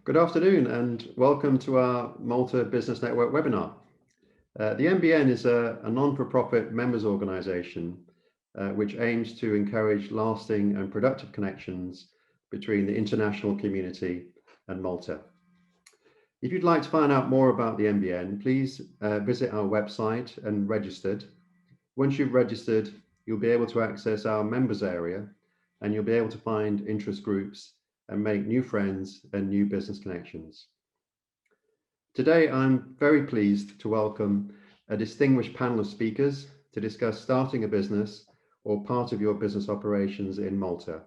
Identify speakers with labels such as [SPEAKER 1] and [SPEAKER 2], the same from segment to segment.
[SPEAKER 1] Good afternoon and welcome to our Malta Business Network webinar. The MBN is a non-for-profit members organisation which aims to encourage lasting and productive connections between the international community and Malta. If you'd like to find out more about the MBN, please visit our website and registered. Once you've registered, you'll be able to access our members area and you'll be able to find interest groups and make new friends and new business connections. Today, I'm very pleased to welcome a distinguished panel of speakers to discuss starting a business or part of your business operations in Malta.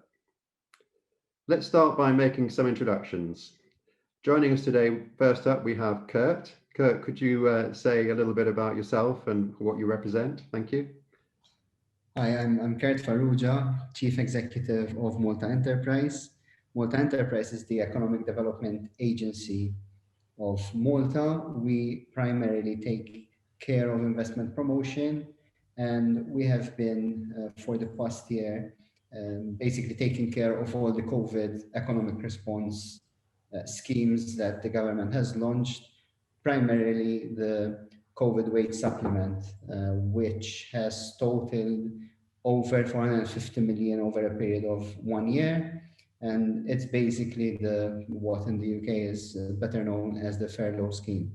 [SPEAKER 1] Let's start by making some introductions. Joining us today, first up, we have Kurt. Kurt, could you say a little bit about yourself and what you represent? Thank you.
[SPEAKER 2] Hi, I'm Kurt Farrugia, Chief Executive of Malta Enterprise. Malta Enterprise is the economic development agency of Malta. We primarily take care of investment promotion, and we have been for the past year basically taking care of all the COVID economic response schemes that the government has launched, primarily the COVID wage supplement, which has totaled over 450 million over a period of 1 year. And it's basically what in the UK is better known as the furlough scheme.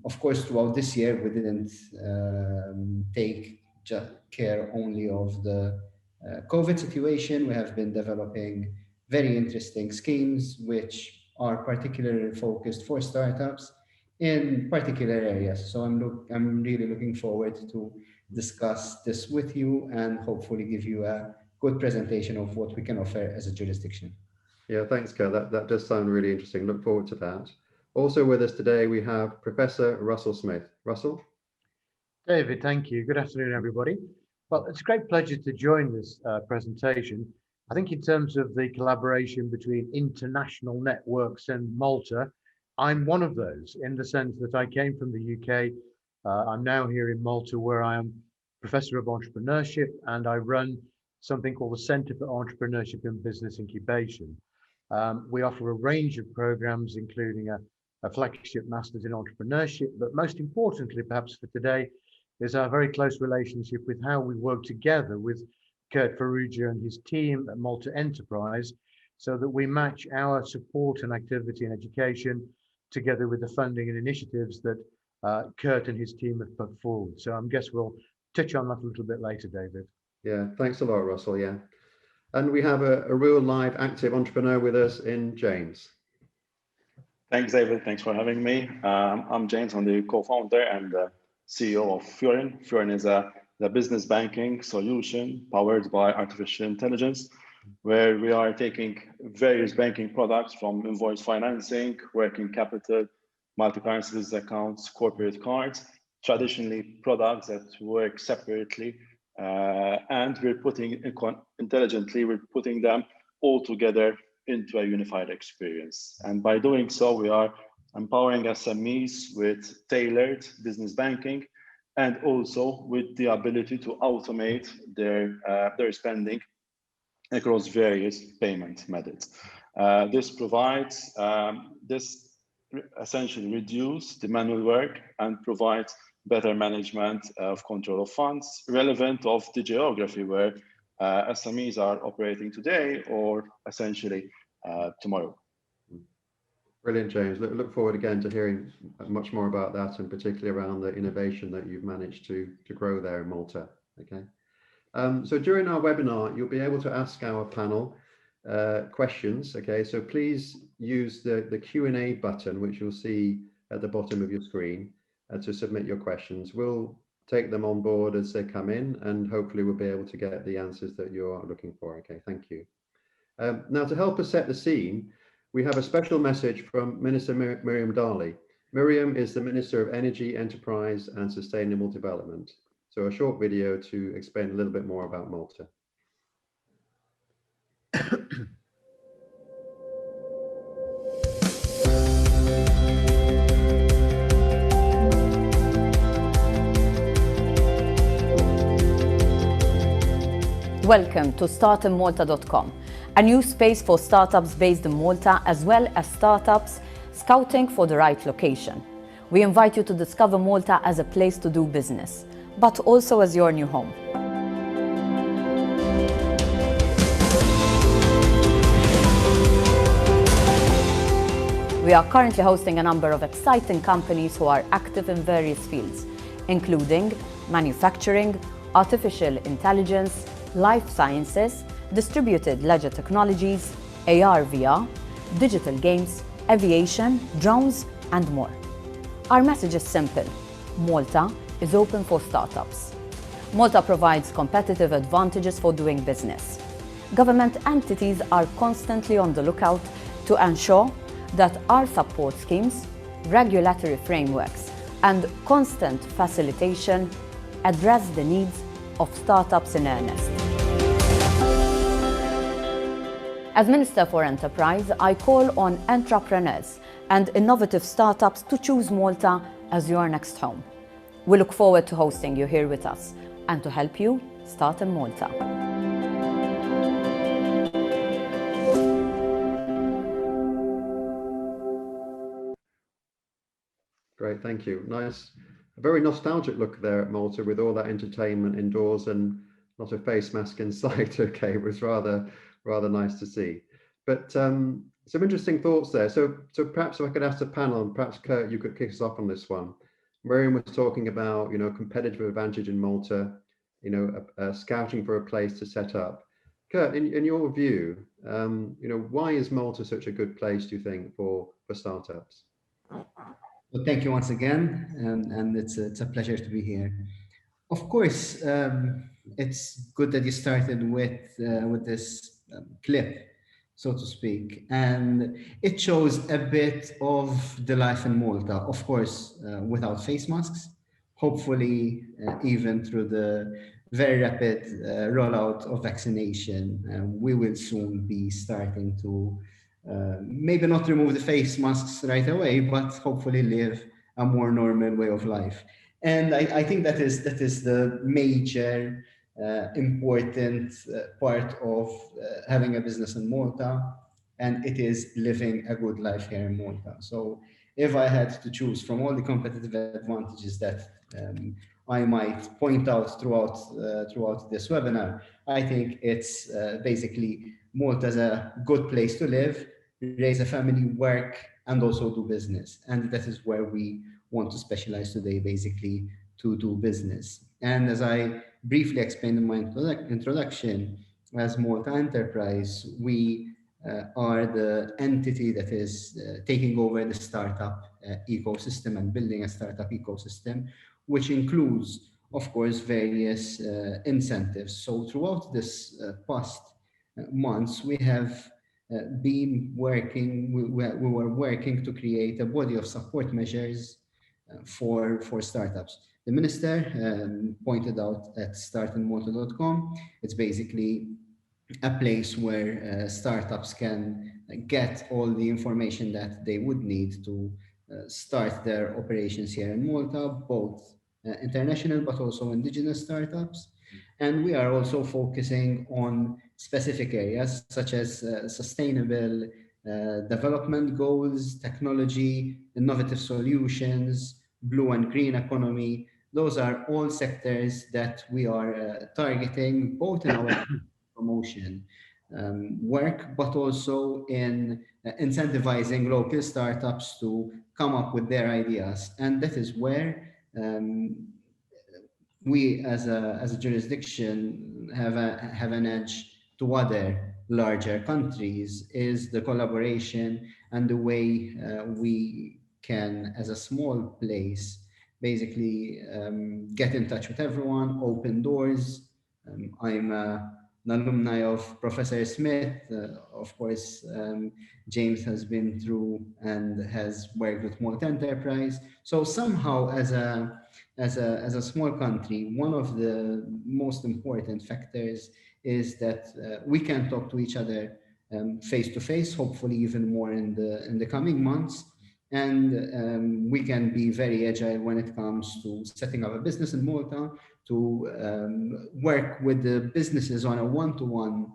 [SPEAKER 2] Of course, throughout this year, we didn't take care only of the COVID situation. We have been developing very interesting schemes, which are particularly focused for startups in particular areas. So I'm really looking forward to discuss this with you and hopefully give you a good presentation of what we can offer as a jurisdiction.
[SPEAKER 1] Yeah, thanks, Kurt. That does sound really interesting. Look forward to that. Also with us today, we have Professor Russell Smith. Russell?
[SPEAKER 3] David, thank you. Good afternoon, everybody. Well, it's a great pleasure to join this presentation. I think in terms of the collaboration between international networks and Malta, I'm one of those in the sense that I came from the UK. I'm now here in Malta where I am Professor of Entrepreneurship and I run something called the Centre for Entrepreneurship and Business Incubation. We offer a range of programs, including a flagship Masters in Entrepreneurship, but most importantly, perhaps for today, is our very close relationship with how we work together with Kurt Farrugia and his team at Malta Enterprise, so that we match our support and activity and education together with the funding and initiatives that Kurt and his team have put forward. So I guess we'll touch on that a little bit later, David.
[SPEAKER 1] Yeah, thanks a lot, Russell. Yeah. And we have a real live active entrepreneur with us in James.
[SPEAKER 4] Thanks, David. Thanks for having me. I'm James. I'm the co-founder and CEO of Furin. Furin is a business banking solution powered by artificial intelligence, where we are taking various banking products from invoice financing, working capital, multi-currency accounts, corporate cards, traditionally products that work separately, and we're putting them all together into a unified experience. And by doing so, we are empowering SMEs with tailored business banking and also with the ability to automate their spending across various payment methods. This essentially reduces the manual work and provides better management of control of funds, relevant of the geography where SMEs are operating today or essentially tomorrow.
[SPEAKER 1] Brilliant, James. Look forward again to hearing much more about that, and particularly around the innovation that you've managed to grow there in Malta. Okay. So during our webinar, you'll be able to ask our panel questions. Okay, so please use the Q&A button, which you'll see at the bottom of your screen, to submit your questions. We'll take them on board as they come in, and hopefully we'll be able to get the answers that you're looking for. Okay, thank you. Now, to help us set the scene, we have a special message from Minister Miriam Dali. Miriam is the Minister of Energy, Enterprise and Sustainable Development. So a short video to explain a little bit more about Malta.
[SPEAKER 5] Welcome to startupmalta.com, a new space for startups based in Malta, as well as startups scouting for the right location. We invite you to discover Malta as a place to do business, but also as your new home. We are currently hosting a number of exciting companies who are active in various fields, including manufacturing, artificial intelligence, life sciences, distributed ledger technologies, AR/VR, digital games, aviation, drones, and more. Our message is simple: Malta is open for startups. Malta provides competitive advantages for doing business. Government entities are constantly on the lookout to ensure that our support schemes, regulatory frameworks, and constant facilitation address the needs of startups in earnest. As Minister for Enterprise, I call on entrepreneurs and innovative startups to choose Malta as your next home. We look forward to hosting you here with us and to help you start in Malta.
[SPEAKER 1] Great, thank you. Nice, a very nostalgic look there at Malta with all that entertainment indoors and not a face mask inside. Okay, it was rather nice to see. But some interesting thoughts there. So perhaps if I could ask the panel, and perhaps Kurt, you could kick us off on this one. Miriam was talking about, competitive advantage in Malta, scouting for a place to set up. Kurt, in your view, why is Malta such a good place, do you think, for startups?
[SPEAKER 2] Well, thank you once again, and it's a pleasure to be here. Of course, it's good that you started with this clip, so to speak, and it shows a bit of the life in Malta. Of course, without face masks. Hopefully, even through the very rapid rollout of vaccination, we will soon be starting to maybe not remove the face masks right away, but hopefully live a more normal way of life. And I think that is the major important part of having a business in Malta, and it is living a good life here in Malta. So if I had to choose from all the competitive advantages that I might point out throughout this webinar, I think it's basically Malta is a good place to live, raise a family, work, and also do business. And that is where we want to specialize today, basically, to do business. And as I briefly explained in my introduction, as Malta Enterprise, we are the entity that is taking over the startup ecosystem and building a startup ecosystem, which includes, of course, various incentives. So throughout this past months, we have been working, we were working to create a body of support measures for startups. The minister pointed out at startinmalta.com. It's basically a place where startups can get all the information that they would need to start their operations here in Malta, both international but also indigenous startups. And we are also focusing on specific areas such as sustainable development goals, technology, innovative solutions, blue and green economy. Those are all sectors that we are targeting both in our promotion work, but also in incentivizing local startups to come up with their ideas. And that is where we as a jurisdiction have an edge to other larger countries, is the collaboration and the way we can, as a small place, basically get in touch with everyone, open doors. I'm an alumni of Professor Smith. Of course, James has been through and has worked with Malta Enterprise. So somehow, as a small country, one of the most important factors is that we can talk to each other face to face, hopefully even more in the coming months. And we can be very agile when it comes to setting up a business in Malta, to work with the businesses on a one-to-one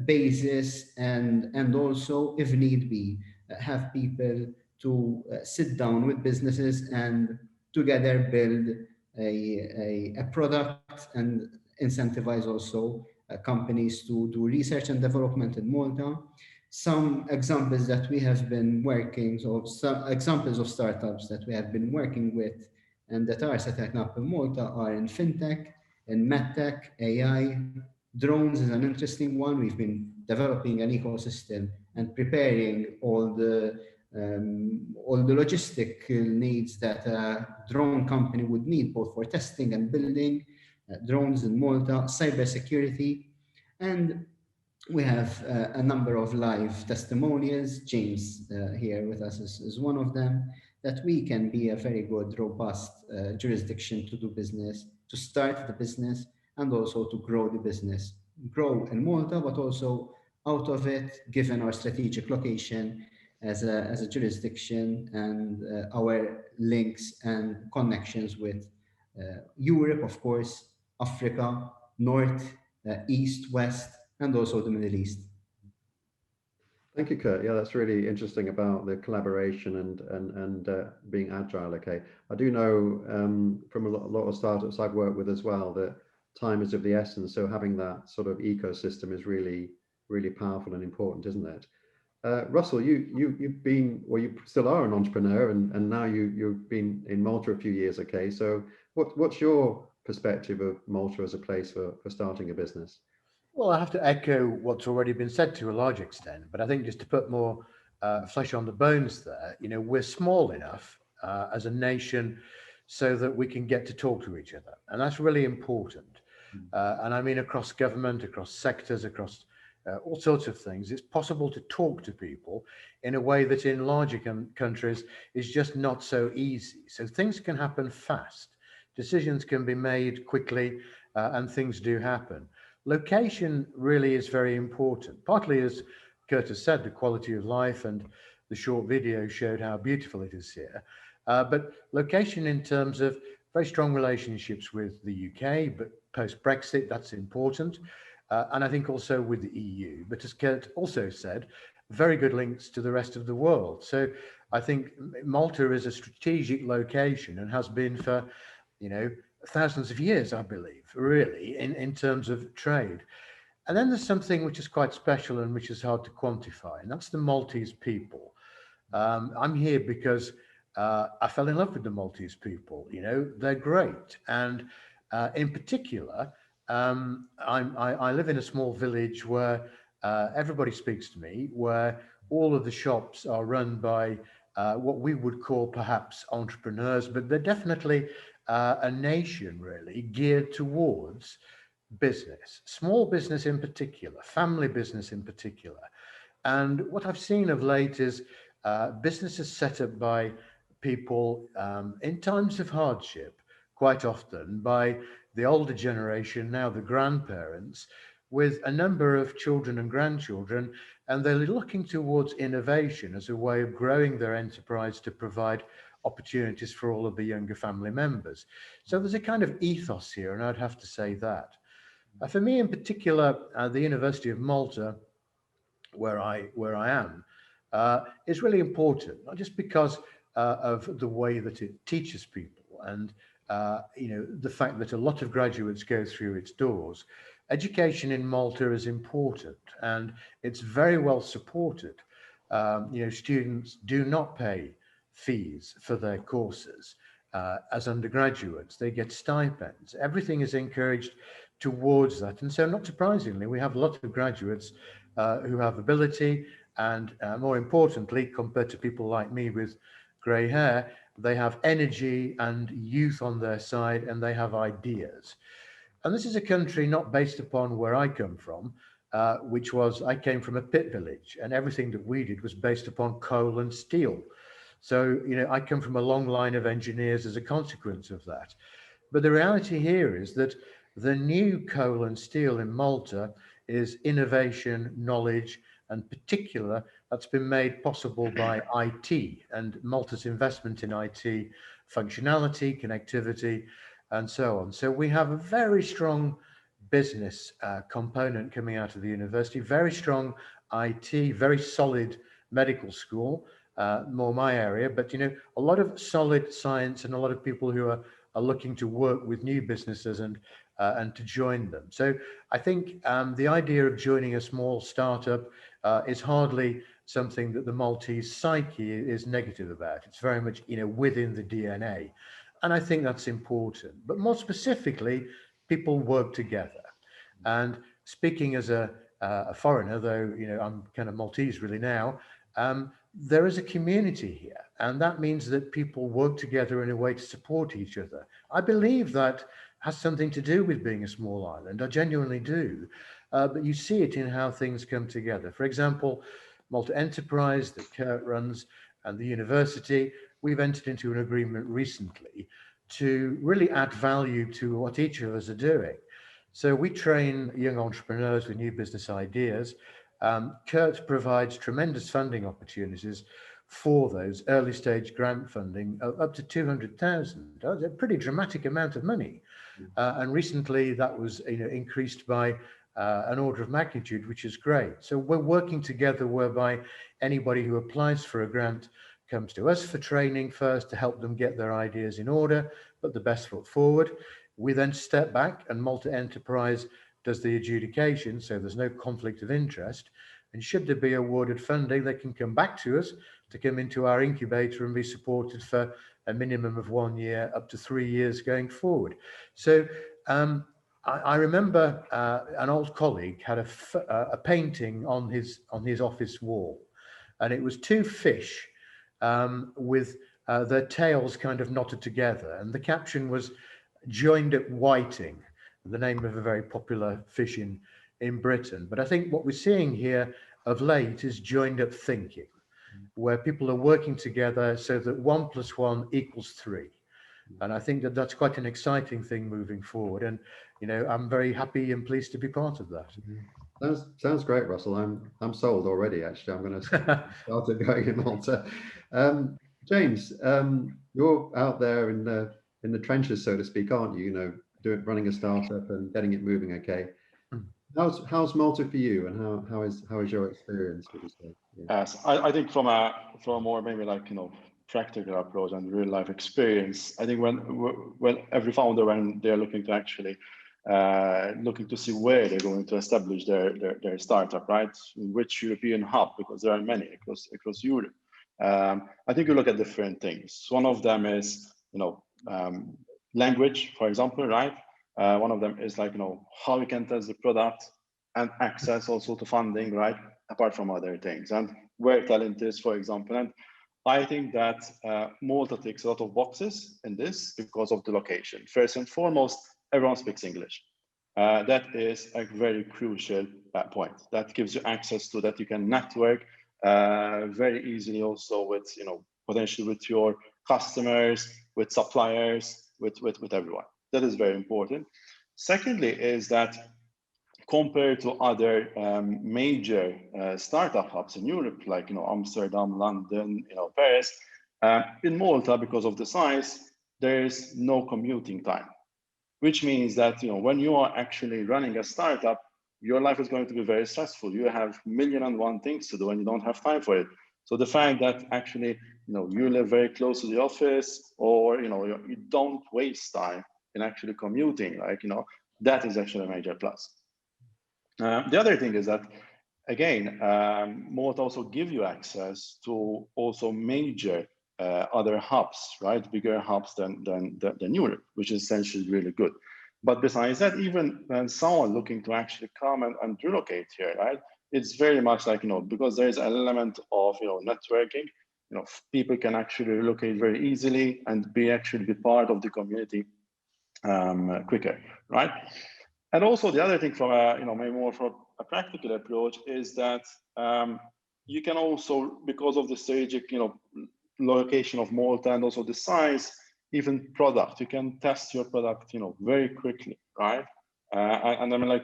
[SPEAKER 2] basis, and also, if need be, have people to sit down with businesses and together build a product, and incentivize also companies to do research and development in Malta. Some examples that we have been working, or some examples of startups that we have been working with and that are setting up in Malta are in fintech, in medtech, AI. Drones is an interesting one. We've been developing an ecosystem and preparing all the logistic needs that a drone company would need, both for testing and building drones in Malta, cybersecurity, and we have a number of live testimonials. James here with us is one of them, that we can be a very good, robust jurisdiction to do business, to start the business, and also to grow the business. Grow in Malta, but also out of it, given our strategic location as a jurisdiction and our links and connections with Europe, of course, Africa, North, East, West, and also the Middle East.
[SPEAKER 1] Thank you, Kurt. Yeah, that's really interesting about the collaboration and being agile. Okay, I do know from a lot of startups I've worked with as well that time is of the essence. So having that sort of ecosystem is really powerful and important, isn't it? Russell, you've been, well, you still are an entrepreneur, and now you've been in Malta a few years. Okay, so what's your perspective of Malta as a place for starting a business?
[SPEAKER 3] Well, I have to echo what's already been said to a large extent, but I think just to put more flesh on the bones there, we're small enough as a nation so that we can get to talk to each other. And that's really important. And I mean, across government, across sectors, across all sorts of things, it's possible to talk to people in a way that in larger countries is just not so easy. So things can happen fast. Decisions can be made quickly, and things do happen. Location really is very important, partly, as Curtis said, the quality of life, and the short video showed how beautiful it is here. But location in terms of very strong relationships with the UK, but post-Brexit, that's important. And I think also with the EU, but as Kurt also said, very good links to the rest of the world. So I think Malta is a strategic location and has been for, thousands of years, I believe, really, in terms of trade. And then there's something which is quite special and which is hard to quantify, and that's the Maltese people. I'm here because I fell in love with the Maltese people. They're great. And in particular, I live in a small village where everybody speaks to me, where all of the shops are run by what we would call perhaps entrepreneurs, but they're definitely a nation really geared towards business, small business in particular, family business in particular. And what I've seen of late is businesses set up by people in times of hardship, quite often by the older generation, now the grandparents, with a number of children and grandchildren, and they're looking towards innovation as a way of growing their enterprise to provide opportunities for all of the younger family members. So there's a kind of ethos here, and I'd have to say that. For me in particular, the University of Malta, where I am, is really important, not just because of the way that it teaches people and the fact that a lot of graduates go through its doors. Education in Malta is important, and it's very well supported. Students do not pay fees for their courses as undergraduates. They get stipends. Everything is encouraged towards that. And so, not surprisingly, we have a lot of graduates who have ability, and more importantly, compared to people like me with grey hair, they have energy and youth on their side, and they have ideas. And this is a country not based upon where I come from, which was, I came from a pit village, and everything that we did was based upon coal and steel. So, I come from a long line of engineers as a consequence of that. But the reality here is that the new coal and steel in Malta is innovation, knowledge, and particular that's been made possible by IT and Malta's investment in IT, functionality, connectivity, and so on. So we have a very strong business component coming out of the university, very strong IT, very solid medical school, more my area, but a lot of solid science and a lot of people who are looking to work with new businesses and to join them. So I think the idea of joining a small startup is hardly something that the Maltese psyche is negative about. It's very much within the DNA, and I think that's important. But more specifically, people work together. And speaking as a foreigner, though I'm kind of Maltese really now, there is a community here, and that means that people work together in a way to support each other. I believe that has something to do with being a small island. I genuinely do. But you see it in how things come together. For example, Malta Enterprise that Kurt runs and the university, we've entered into an agreement recently to really add value to what each of us are doing. So we train young entrepreneurs with new business ideas. Kurt provides tremendous funding opportunities for those early stage grant funding, up to 200,000. That's a pretty dramatic amount of money. And recently that was increased by an order of magnitude, which is great. So we're working together whereby anybody who applies for a grant comes to us for training first to help them get their ideas in order, put the best foot forward. We then step back and Malta Enterprise does the adjudication, so there's no conflict of interest. And should there be awarded funding, they can come back to us to come into our incubator and be supported for a minimum of 1 year up to 3 years going forward. So I remember an old colleague had a painting on his office wall, and it was two fish with their tails kind of knotted together, and the caption was "Joined at Whiting," the name of a very popular fish in Britain. But I think what we're seeing here of late is joined up thinking, where people are working together so that 1 + 1 = 3. And I think that that's quite an exciting thing moving forward. And, I'm very happy and pleased to be part of that.
[SPEAKER 1] Sounds great, Russell. I'm sold already. Actually, I'm going to start it going in Malta. James, you're out there in the trenches, so to speak, aren't you? Running a startup and getting it moving. Okay. How's Malta for you, and how is your experience, would you say?
[SPEAKER 4] Yes, I think from a more maybe practical approach and real life experience, I think when every founder, when they're looking to actually looking to see where they're going to establish their startup, right? In which European hub, because there are many across Europe. I think you look at different things. One of them is language, for example, right? One of them is how we can test the product and access also to funding, right? Apart from other things, and where talent is, for example. And I think that Malta ticks a lot of boxes in this because of the location. First and foremost, everyone speaks English. That is a very crucial point. That gives you access to that. You can network very easily also with, potentially with your customers, with suppliers, with everyone. That is very important. Secondly, is that compared to other major startup hubs in Europe, like Amsterdam, London, Paris, in Malta, because of the size, there is no commuting time, which means that when you are actually running a startup, your life is going to be very stressful. You have 1,000,001 things to do, and you don't have time for it. So the fact that actually you live very close to the office, or you don't waste time in actually commuting, that is actually a major plus. The other thing is that, again, Malta also give you access to also major other hubs, right? Bigger hubs than Europe, which is essentially really good. But besides that, even when someone looking to actually come and relocate here, right? It's very much because there is an element of networking. People can actually relocate very easily and be part of the community quicker, right? And also the other thing from maybe more from a practical approach is that you can also, because of the strategic location of Malta and also the size, even product, you can test your product very quickly, right? And I mean,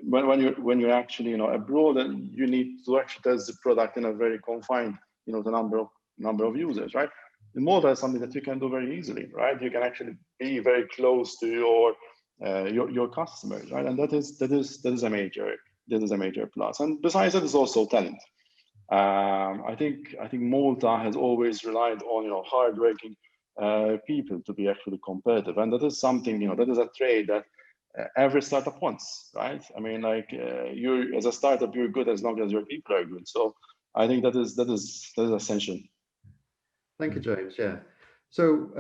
[SPEAKER 4] when you're actually abroad, and you need to actually test the product in a very confined the number of users, right? In Malta is something that you can do very easily, right? You can actually be very close to your your customers, right? And that is a major plus. And besides that, is also talent. I think Malta has always relied on hardworking people to be actually competitive, and that is something that is a trait that every startup wants, right? I mean, like you as a startup, you're good as long as your people are good. So I think that is essential.
[SPEAKER 1] Thank you, James. Yeah. So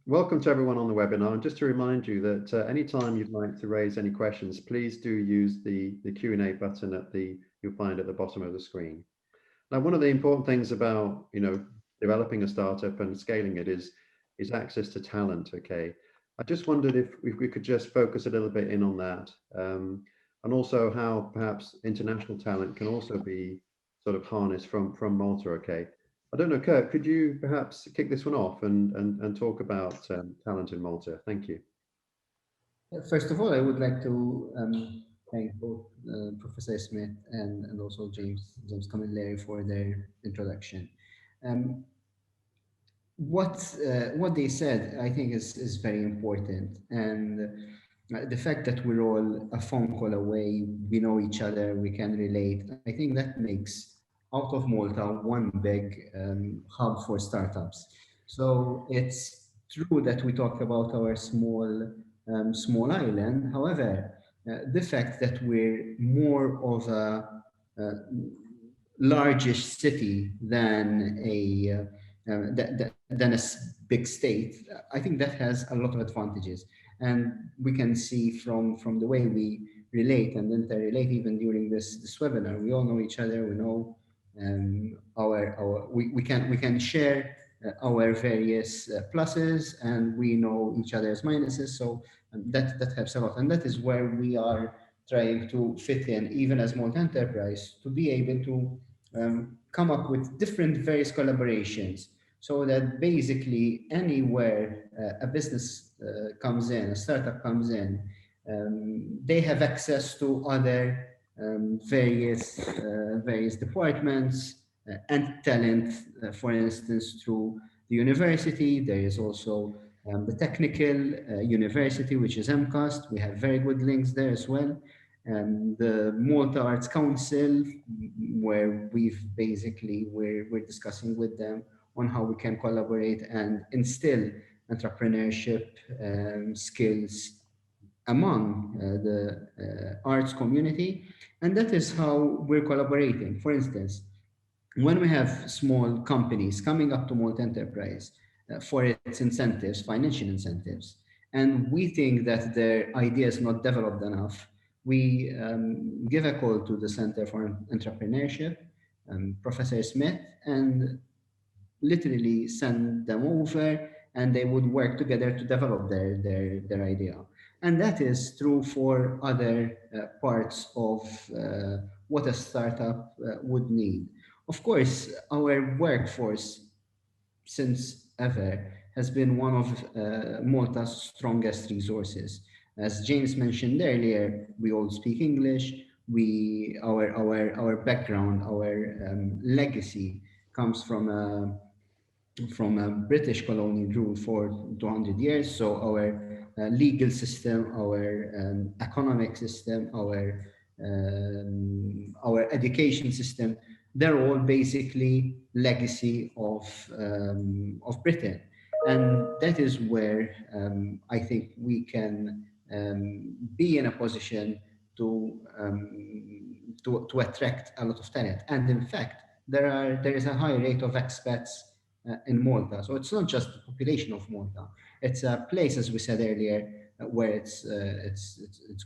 [SPEAKER 1] welcome to everyone on the webinar. And just to remind you that anytime you'd like to raise any questions, please do use the Q&A button you'll find at the bottom of the screen. Now, one of the important things about developing a startup and scaling it is access to talent. Okay, I just wondered if we could just focus a little bit in on that, and also how perhaps international talent can also be sort of harnessed from Malta. Okay, I don't know, Kurt, could you perhaps kick this one off and talk about talent in Malta? Thank you.
[SPEAKER 2] First of all, I would like to thank both Professor Smith and also James Camilleri for their introduction. What they said, I think, is very important, and the fact that we're all a phone call away, we know each other, we can relate. I think that makes out of Malta one big hub for startups. So it's true that we talk about our small island. However, the fact that we're more of a largish city than a big state, I think that has a lot of advantages. And we can see from the way we relate and interrelate even during this webinar, we all know each other, we know we can share our various pluses, and we know each other's minuses. So that helps a lot. And that is where we are trying to fit in, even as Malta Enterprise, to be able to come up with different various collaborations, so that basically anywhere a business comes in, a startup comes in, they have access to other various departments and talent. For instance, through the university, there is also the technical university, which is MCAST. We have very good links there as well. The Malta Arts Council, where we're discussing with them on how we can collaborate and instill entrepreneurship skills among the arts community. And that is how we're collaborating. For instance, when we have small companies coming up to Malta Enterprise for its incentives, financial incentives, and we think that their idea is not developed enough, we give a call to the Center for Entrepreneurship, Professor Smith, and literally send them over, and they would work together to develop their idea. And that is true for other parts of what a startup would need. Of course, our workforce, since ever, has been one of Malta's strongest resources. As James mentioned earlier, we all speak English. Our background, our legacy comes from a British colonial rule for 200 years. So our legal system, our economic system, our education system, they're all basically legacy of Britain. And that is where I think we can be in a position to attract a lot of talent. And in fact, there is a high rate of expats in Malta. So it's not just the population of Malta. It's a place, as we said earlier, where it's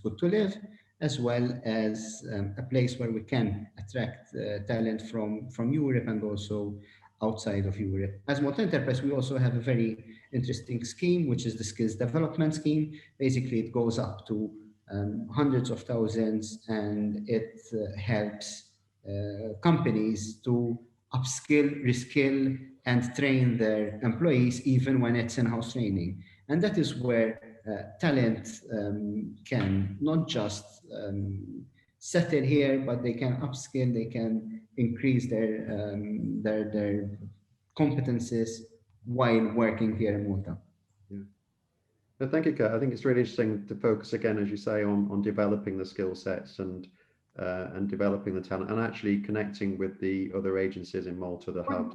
[SPEAKER 2] good to live, as well as a place where we can attract talent from Europe and also outside of Europe. As Malta Enterprise, we also have a very interesting scheme, which is the skills development scheme. Basically, it goes up to hundreds of thousands, and it helps companies to upskill, reskill, and train their employees even when it's in-house training. And that is where talent can not just settle here, but they can upskill, they can increase their competencies while working here in Malta.
[SPEAKER 1] Yeah. Thank you, Kurt. I think it's really interesting to focus again, as you say, on developing the skill sets and developing the talent, and actually connecting with the other agencies in Malta, the hub.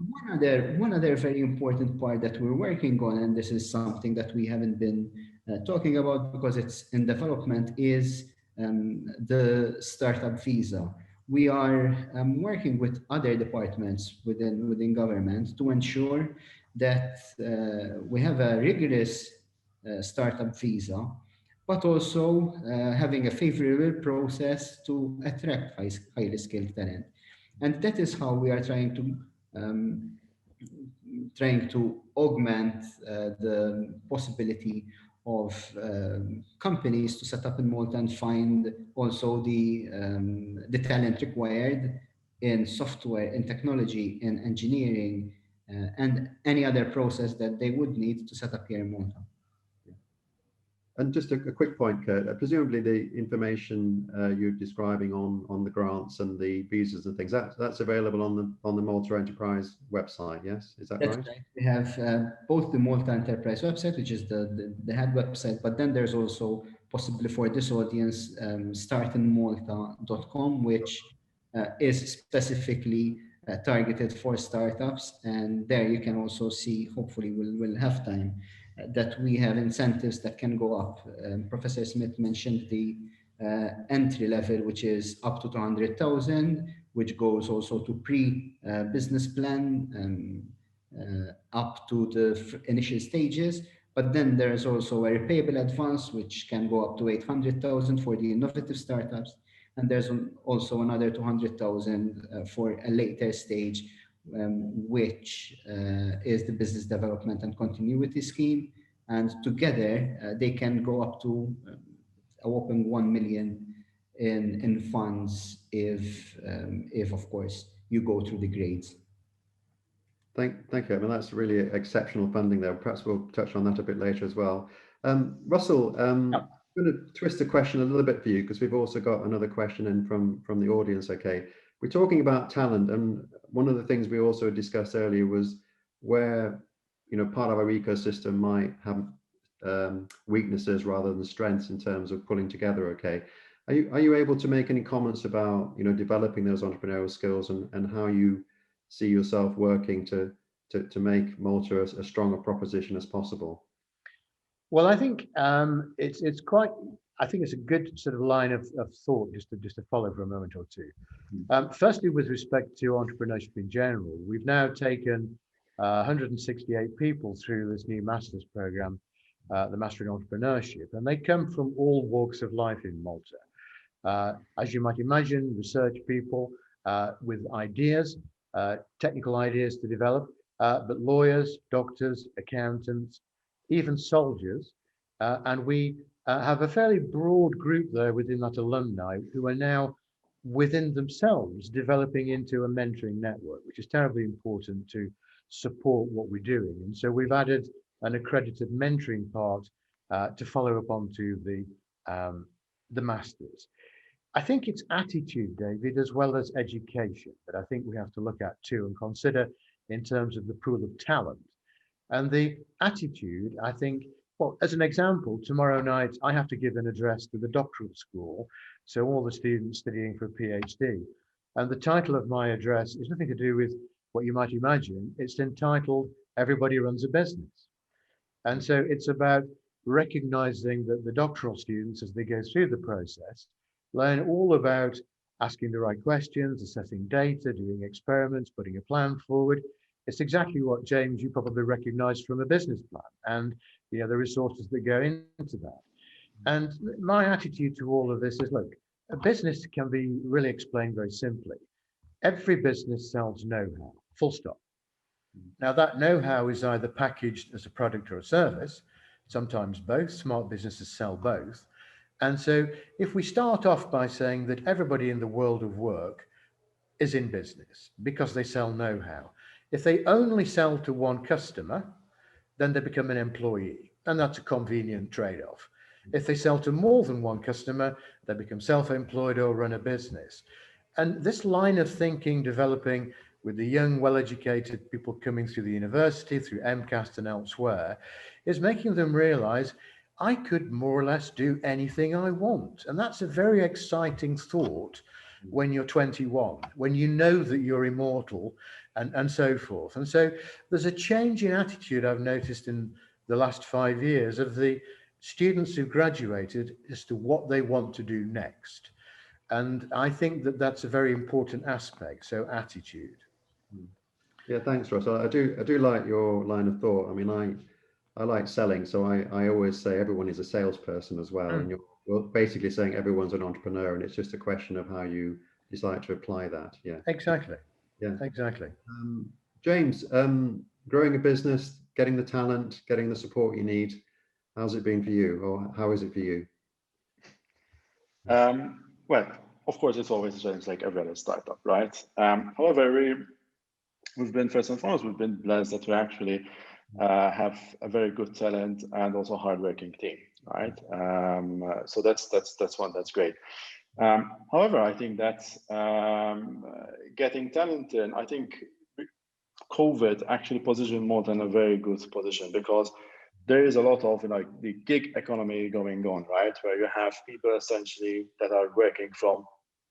[SPEAKER 2] One other very important part that we're working on, and this is something that we haven't been talking about because it's in development, is the startup visa. We are working with other departments within government to ensure that we have a rigorous startup visa, but also having a favorable process to attract highly skilled talent. And that is how we are trying to augment the possibility of companies to set up in Malta and find also the talent required in software, in technology, in engineering, and any other process that they would need to set up here in Malta.
[SPEAKER 1] And just a quick point, Kurt, presumably the information you're describing on the grants and the visas and things, that's available on the Malta Enterprise website, yes? Is that
[SPEAKER 2] That's
[SPEAKER 1] right?
[SPEAKER 2] right. We have both the Malta Enterprise website, which is the head website, but then there's also, possibly for this audience, startinmalta.com, which is specifically targeted for startups. And there you can also see, hopefully we'll have time, that we have incentives that can go up. Professor Smith mentioned the entry level, which is up to 200,000, which goes also to pre-business plan, up to the initial stages. But then there is also a repayable advance, which can go up to 800,000 for the innovative startups. And there's also another 200,000 for a later stage, which is the business development and continuity scheme. And together, they can go up to a whopping 1 million in funds if of course, you go through the grades.
[SPEAKER 1] Thank you. I mean, that's really exceptional funding there. Perhaps we'll touch on that a bit later as well. Russell, I'm going to twist the question a little bit for you because we've also got another question in from the audience. Okay, we're talking about talent, and one of the things we also discussed earlier was where part of our ecosystem might have weaknesses rather than strengths in terms of pulling together. Okay, are you able to make any comments about developing those entrepreneurial skills and how you see yourself working to make Malta a stronger proposition as possible?
[SPEAKER 3] Well, I think it's quite. I think it's a good sort of line of thought just to follow for a moment or two. Firstly, with respect to entrepreneurship in general, we've now taken 168 people through this new master's program, the Master in Entrepreneurship, and they come from all walks of life in Malta. As you might imagine, research people with ideas, technical ideas to develop, but lawyers, doctors, accountants, even soldiers, and we have a fairly broad group there within that alumni who are now within themselves developing into a mentoring network, which is terribly important to support what we're doing. And so we've added an accredited mentoring part to follow up onto the masters. I think it's attitude, David, as well as education that I think we have to look at too and consider in terms of the pool of talent. And the attitude, I think, well, as an example, tomorrow night I have to give an address to the doctoral school, so all the students studying for a PhD. And the title of my address is nothing to do with what you might imagine. It's entitled Everybody Runs a Business. And so it's about recognizing that the doctoral students, as they go through the process, learn all about asking the right questions, assessing data, doing experiments, putting a plan forward. It's exactly what, James, you probably recognize from a business plan and the resources that go into that. And my attitude to all of this is, look, a business can be really explained very simply. Every business sells know-how, full stop. Now that know-how is either packaged as a product or a service, sometimes both. Smart businesses sell both. And so if we start off by saying that everybody in the world of work is in business because they sell know-how, if they only sell to one customer, then they become an employee, and that's a convenient trade-off. If they sell to more than one customer, they become self-employed or run a business. And this line of thinking developing with the young, well-educated people coming through the university, through MCAST and elsewhere, is making them realize I could more or less do anything I want. And that's a very exciting thought when you're 21, when you know that you're immortal and so forth. And so there's a change in attitude I've noticed in the last 5 years of the students who graduated as to what they want to do next. And I think that that's a very important aspect. So attitude.
[SPEAKER 1] Yeah, thanks, Ross. I do like your line of thought. I mean, I like selling, so I always say everyone is a salesperson as well, and you're basically saying everyone's an entrepreneur, and it's just a question of how you decide to apply that. Yeah,
[SPEAKER 3] Exactly.
[SPEAKER 1] yeah,
[SPEAKER 3] Exactly.
[SPEAKER 1] James, growing a business, getting the talent, getting the support you need, how's it been for you, or how is it for you?
[SPEAKER 4] Well, of course, it's always a challenge like every other startup, right? However, we've been, first and foremost, we've been blessed that we actually have a very good talent and also hardworking team, right? So that's one that's great. However, I think that getting talent in, I think COVID actually positioned Malta in a very good position, because there is a lot of the gig economy going on, right? Where you have people essentially that are working from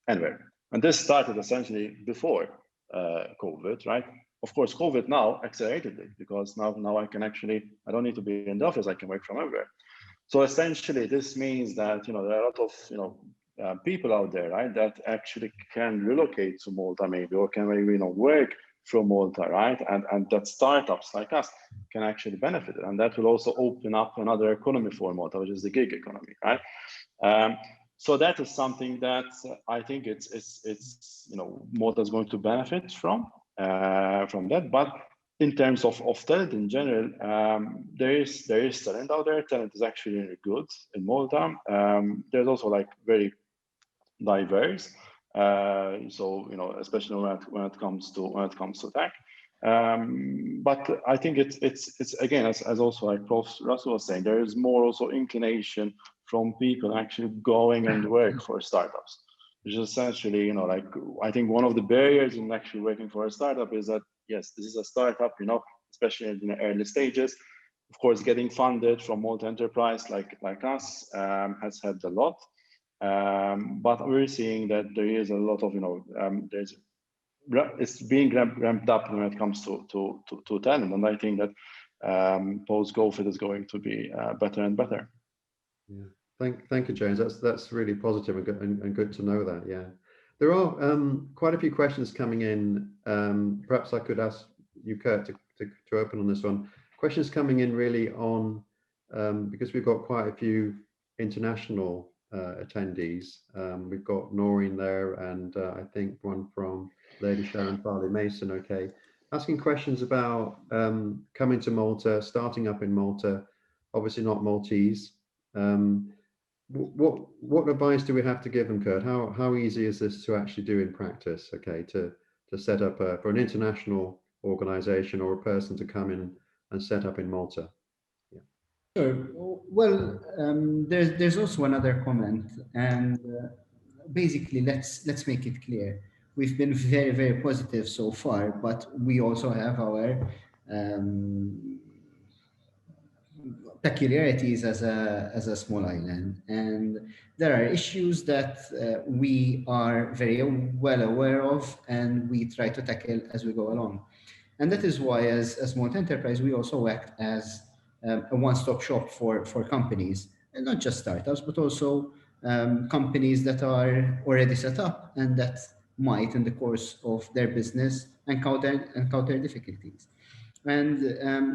[SPEAKER 4] anywhere. And this started essentially before COVID, right? Of course, COVID now accelerated it, because now I don't need to be in the office, I can work from everywhere. So essentially, this means that there are a lot of people out there, right, that actually can relocate to Malta maybe, or can maybe work from Malta, right, and that startups like us can actually benefit it, and that will also open up another economy for Malta, which is the gig economy, right? So that is something that I think it's Malta is going to benefit from that. But in terms of talent in general, there is talent out there. Talent is actually really good in Malta. There's also very diverse. So especially when it comes to tech. But I think it's again, as also Prof. Russell was saying, there is more also inclination from people actually going and work for startups, which is essentially I think one of the barriers in actually working for a startup is that yes, this is a startup, especially in the early stages. Of course, getting funded from Malta Enterprise like us has helped a lot. But we're seeing that there is a lot of it's being ramped up when it comes to talent, and I think that post-COVID is going to be better and better.
[SPEAKER 1] Yeah, thank you, James. That's really positive and good to know that. Yeah, there are quite a few questions coming in. Perhaps I could ask you, Kurt, to open on this one. Questions coming in really on because we've got quite a few international attendees. We've got Noreen there, and I think one from Lady Sharon Farley Mason. Okay, asking questions about coming to Malta, starting up in Malta. Obviously not Maltese. What advice do we have to give them, Kurt? How easy is this to actually do in practice? Okay, to set up for an international organization or a person to come in and set up in Malta.
[SPEAKER 2] Sure. Well, there's also another comment, and basically let's make it clear. We've been very, very positive so far, but we also have our peculiarities as a small island, and there are issues that we are very well aware of, and we try to tackle as we go along. And that is why, as Malta Enterprise, we also act as a one-stop shop for companies, and not just startups, but also companies that are already set up and that might, in the course of their business, encounter difficulties. And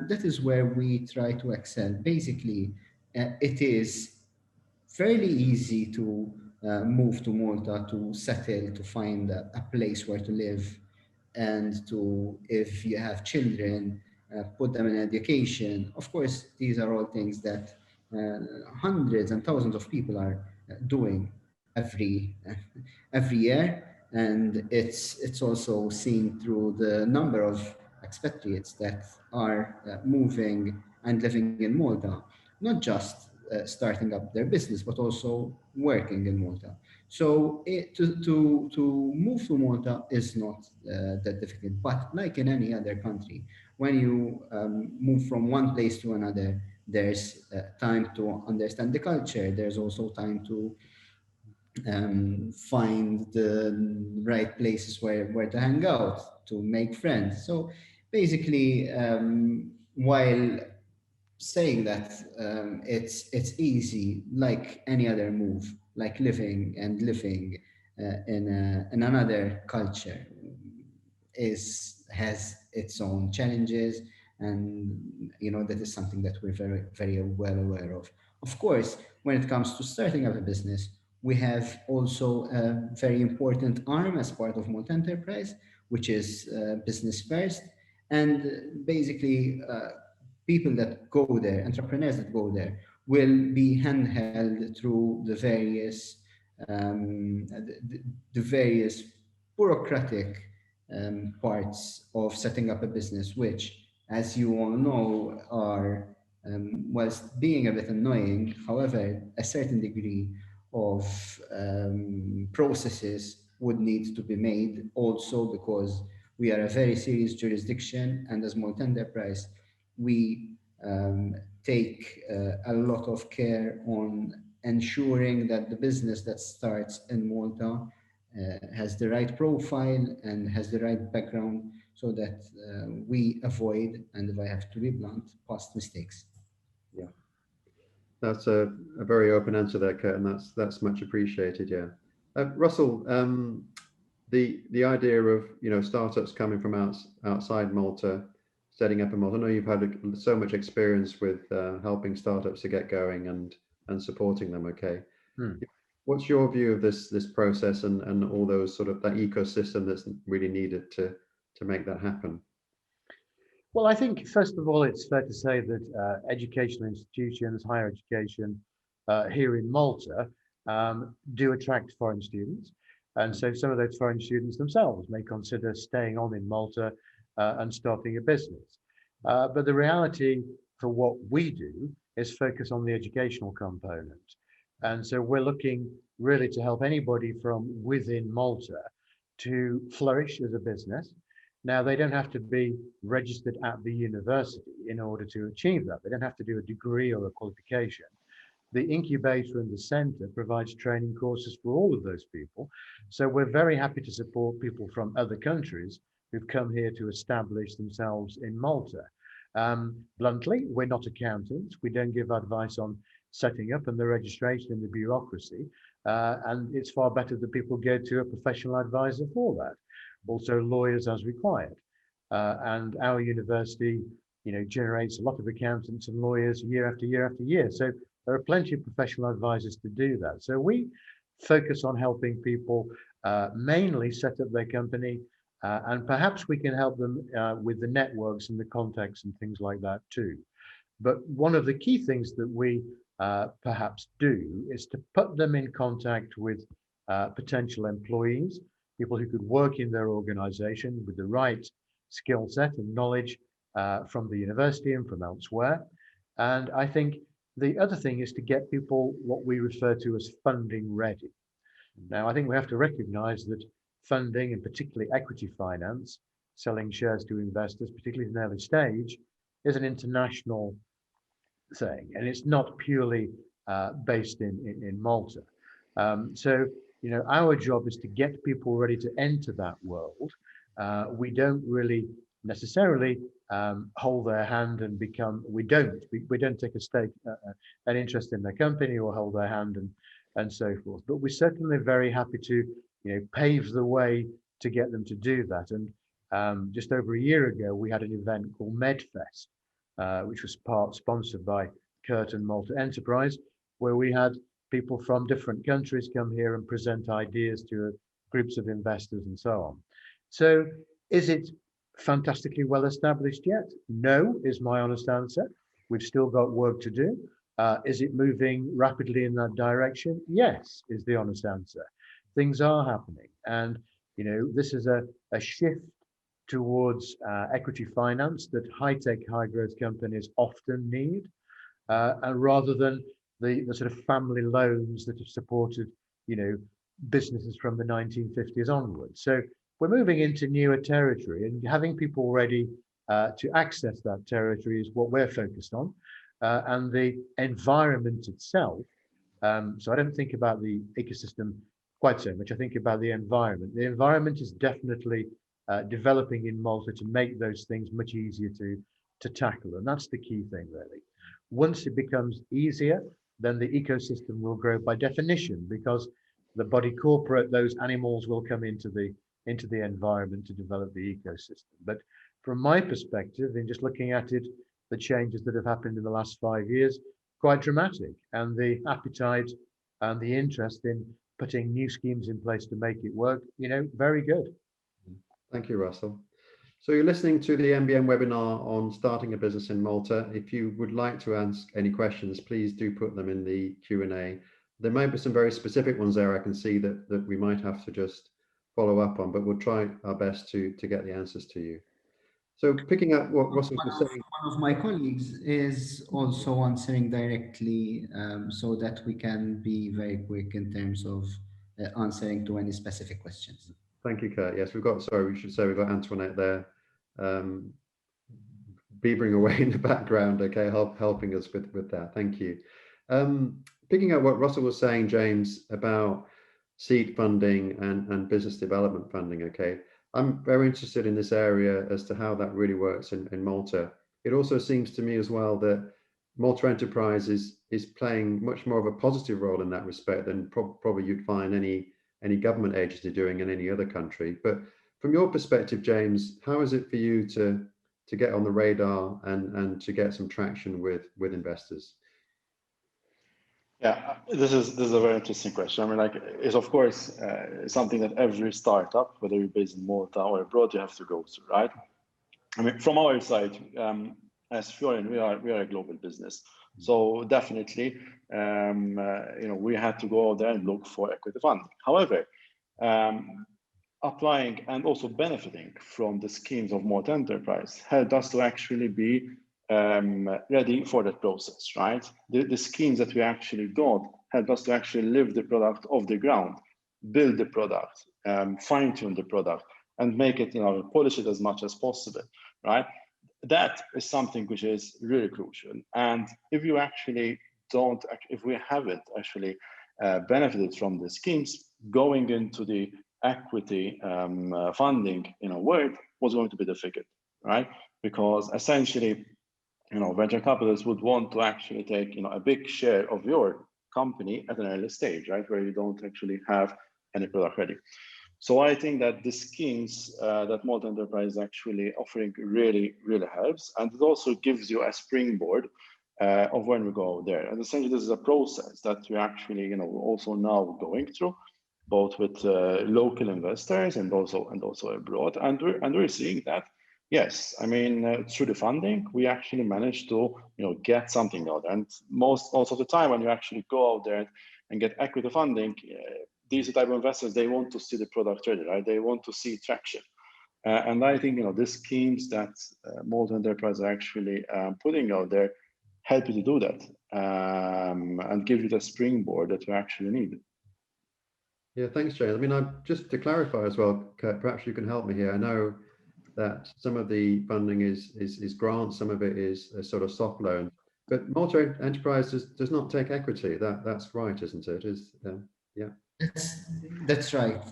[SPEAKER 2] that is where we try to excel. Basically, it is fairly easy to move to Malta, to settle, to find a place where to live, and to, if you have children, put them in education. Of course, these are all things that hundreds and thousands of people are doing every year, and it's also seen through the number of expatriates that are moving and living in Malta, not just starting up their business, but also working in Malta. So to move to Malta is not that difficult, but like in any other country, when you move from one place to another, there's time to understand the culture. There's also time to find the right places where to hang out, to make friends. So basically, while saying that it's easy, like any other move, like living in another culture, has its own challenges, and that is something that we're very very well aware of. Of course, when it comes to starting up a business, we have also a very important arm as part of Malta Enterprise, which is business first, and basically people that go there, entrepreneurs that go there, will be handheld through the various bureaucratic parts of setting up a business, which, as you all know, are whilst being a bit annoying, however, a certain degree of processes would need to be made also, because we are a very serious jurisdiction, and as Malta Enterprise, we take a lot of care on ensuring that the business that starts in Malta has the right profile and has the right background, so that we avoid, and if I have to be blunt, past mistakes.
[SPEAKER 1] Yeah, that's a very open answer there, Kurt, and that's much appreciated. Yeah, Russell, the idea of startups coming from outside Malta, setting up in Malta. I know you've had so much experience with helping startups to get going and supporting them. Okay. What's your view of this process and all those sort of that ecosystem that's really needed to make that happen?
[SPEAKER 3] Well, I think first of all, it's fair to say that educational institutions, higher education here in Malta do attract foreign students. And so some of those foreign students themselves may consider staying on in Malta and starting a business. But the reality for what we do is focus on the educational component. And so we're looking really to help anybody from within Malta to flourish as a business. Now, they don't have to be registered at the university in order to achieve that. They don't have to do a degree or a qualification. The incubator and the center provides training courses for all of those people. So we're very happy to support people from other countries who've come here to establish themselves in Malta. Bluntly, we're not accountants. We don't give advice on setting up and the registration and the bureaucracy. And it's far better that people go to a professional advisor for that. Also lawyers as required. And our university, generates a lot of accountants and lawyers year after year after year. So there are plenty of professional advisors to do that. So we focus on helping people mainly set up their company, and perhaps we can help them with the networks and the contacts and things like that too. But one of the key things that we perhaps do is to put them in contact with potential employees, people who could work in their organization with the right skill set and knowledge from the university and from elsewhere. And I think the other thing is to get people what we refer to as funding ready. Now, I think we have to recognize that funding, and particularly equity finance, selling shares to investors, particularly at an early stage, is an international thing, and it's not purely based in Malta. So, our job is to get people ready to enter that world. We don't really necessarily hold their hand and become. We don't take a stake, an interest in their company, or hold their hand and so forth. But we're certainly very happy to, pave the way to get them to do that. And just over a year ago, we had an event called MedFest, which was sponsored by Kurt and Malta Enterprise, where we had people from different countries come here and present ideas to groups of investors and so on. So is it fantastically well established yet? No, is my honest answer. We've still got work to do. Is it moving rapidly in that direction? Yes, is the honest answer. Things are happening. And, this is a shift towards equity finance that high-tech, high-growth companies often need, and rather than the sort of family loans that have supported, businesses from the 1950s onwards. So we're moving into newer territory, and having people ready to access that territory is what we're focused on. and the environment itself. So I don't think about the ecosystem quite so much. I think about the environment. The environment is definitely developing in Malta to make those things much easier to tackle. And that's the key thing, really. Once it becomes easier, then the ecosystem will grow by definition, because the body corporate, those animals will come into the environment to develop the ecosystem. But from my perspective, in just looking at it, the changes that have happened in the last 5 years, quite dramatic, and the appetite and the interest in putting new schemes in place to make it work, very good.
[SPEAKER 1] Thank you, Russell. So you're listening to the MBN webinar on starting a business in Malta. If you would like to ask any questions, please do put them in the Q&A. There might be some very specific ones there I can see that we might have to just follow up on, but we'll try our best to get the answers to you. So picking up what Russell was saying.
[SPEAKER 2] One of my colleagues is also answering directly, so that we can be very quick in terms of answering to any specific questions.
[SPEAKER 1] Thank you, Kurt. Yes, we should say we've got Antoinette there, beavering away in the background, okay, helping us with that. Thank you. Picking up what Russell was saying, James, about seed funding and business development funding, okay. I'm very interested in this area as to how that really works in Malta. It also seems to me as well that Malta Enterprise is playing much more of a positive role in that respect than probably you'd find any government agency doing in any other country. But from your perspective, James, how is it for you to get on the radar and to get some traction with investors?
[SPEAKER 4] Yeah, this is a very interesting question. I mean, like, it's of course something that every startup, whether you're based in Malta or abroad, you have to go through, right? I mean, from our side, as Furion, we are a global business, so definitely, we had to go out there and look for equity funding. However, applying and also benefiting from the schemes of Malta Enterprise helped us to actually be ready for that process, right? The schemes that we actually got helped us to actually live the product off the ground, build the product, fine-tune the product, and make it, polish it as much as possible, right? That is something which is really crucial. And if you actually if we haven't actually benefited from the schemes, going into the equity funding, world was going to be difficult, right? Because essentially, venture capitalists would want to actually take, a big share of your company at an early stage, right, where you don't actually have any product ready. So I think that the schemes that Malta Enterprise is actually offering really, really helps, and it also gives you a springboard of when we go there. And essentially, this is a process that we actually, also now going through, both with local investors and also abroad, and we're seeing that. Yes, I mean, through the funding, we actually managed to, get something out. And most of the time when you actually go out there and get equity funding, these type of investors, they want to see the product ready, right? They want to see traction. And I think, the schemes that Malta Enterprise are actually putting out there help you to do that and give you the springboard that you actually need.
[SPEAKER 1] Yeah, thanks, Jay. I mean, just to clarify as well, Kurt, perhaps you can help me here. I know that some of the funding is grants, some of it is a sort of soft loan, but Malta Enterprise does not take equity. That's right, isn't it? Yeah.
[SPEAKER 2] That's right.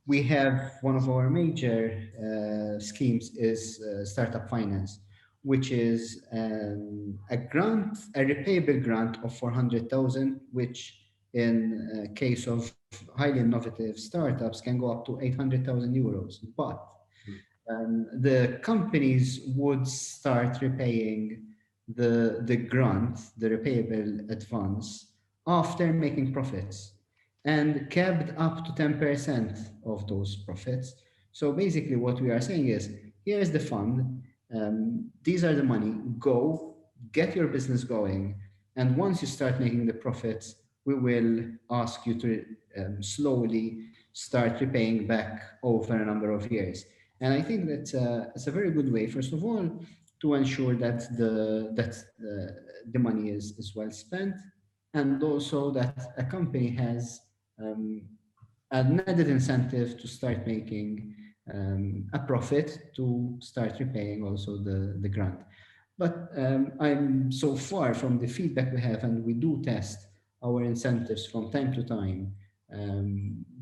[SPEAKER 2] We have one of our major schemes is startup finance, which is a repayable grant of 400,000, which in case of highly innovative startups can go up to 800,000 euros. But the companies would start repaying the grant, the repayable advance, after making profits, and capped up to 10% of those profits. So basically what we are saying is, here's the fund, these are the money, go, get your business going, and once you start making the profits, we will ask you to slowly start repaying back over a number of years. And I think that it's a very good way, first of all, to ensure that the money is well spent, and also that a company has an added incentive to start making a profit to start repaying also the grant. But I'm so far from the feedback we have, and we do test our incentives from time to time.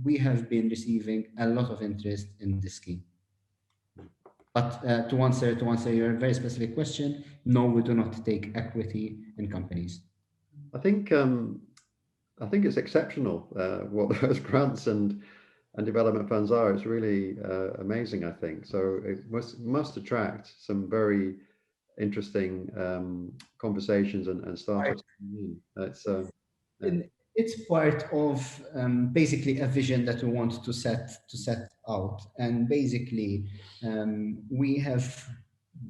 [SPEAKER 2] We have been receiving a lot of interest in this scheme. But to answer your very specific question, no, we do not take equity in companies.
[SPEAKER 1] I think it's exceptional what those grants and development funds are. It's really amazing, I think. So it must attract some very interesting conversations and startups.
[SPEAKER 2] It's part of basically a vision that we want to set out, and basically we have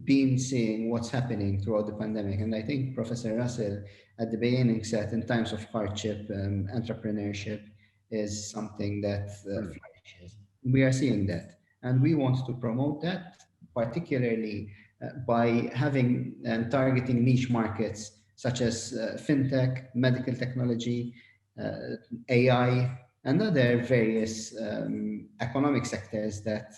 [SPEAKER 2] been seeing what's happening throughout the pandemic, and I think Professor Russell at the beginning said in times of hardship, entrepreneurship is something that flourishes. We are seeing that, and we want to promote that, particularly by having and targeting niche markets such as fintech, medical technology, AI, and other various economic sectors that